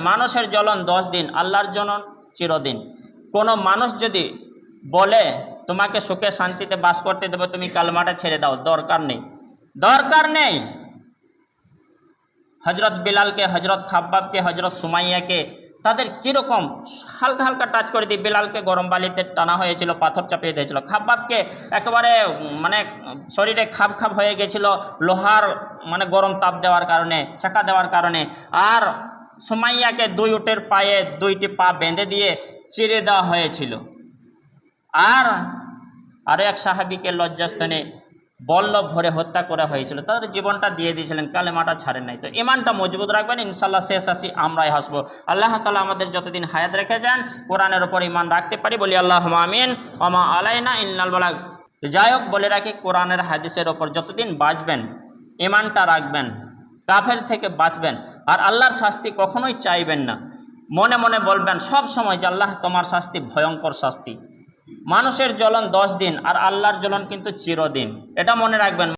মানুষের জ্বলন 10 দিন, আল্লাহর জ্বলন চিরদিন। কোনো মানুষ যদি বলে তোমাকে সুখে শান্তিতে বাস করতে দেবে, তুমি কালেমাটা ছেড়ে দাও, দরকার নেই, দরকার নেই। হজরত বিলালকে, হজরত খাব্বাবকে, হজরত সুমাইয়াকে তাদের কীরকম হালকা হালকা টাচ করে দিয়ে বিলালকে গরম বালিতে টানা হয়েছিল, পাথর চাপিয়ে দিয়েছিল। খাব্বাবকে একেবারে মানে শরীরে খাপ খাপ হয়ে গেছিল লোহার মানে গরম তাপ দেওয়ার কারণে, ছেঁকা দেওয়ার কারণে। আর সুমাইয়াকে 2 উটের পায়ে 2টি পা বেঁধে দিয়ে চিরে দেওয়া হয়েছিল। আর এক সাহাবীকে লজ্জাস্থানে বল্লভ ভরে হত্যা করা হয়েছিল, তাদের জীবনটা দিয়ে দিয়েছিলেন, কালেমাটা ছাড়েন নাই। তো ইমানটা মজবুত রাখবেন, ইনশাল্লাহ শেষ আসি আমরাই হাসবো। আল্লাহ তাআলা আমাদের যতদিন হায়াত রেখে যান কোরআনের ওপর ইমান রাখতে পারি, বলি আল্লাহুম্মা আমিন। ওমা আলাইনা ইল্লাল বালাগ। যাই হোক, বলে রাখি, কোরআনের হাদিসের ওপর যতদিন বাঁচবেন ইমানটা রাখবেন, কাফের থেকে বাঁচবেন, আর আল্লাহর শাস্তি কখনোই চাইবেন না। মনে মনে বলবেন সব সময় যে আল্লাহ তোমার শাস্তি ভয়ঙ্কর শাস্তি। মানুষের জ্বলন 10 দিন আর আল্লাহর জ্বলন কিন্তু চিরদিন, এটা মনে রাখবেন।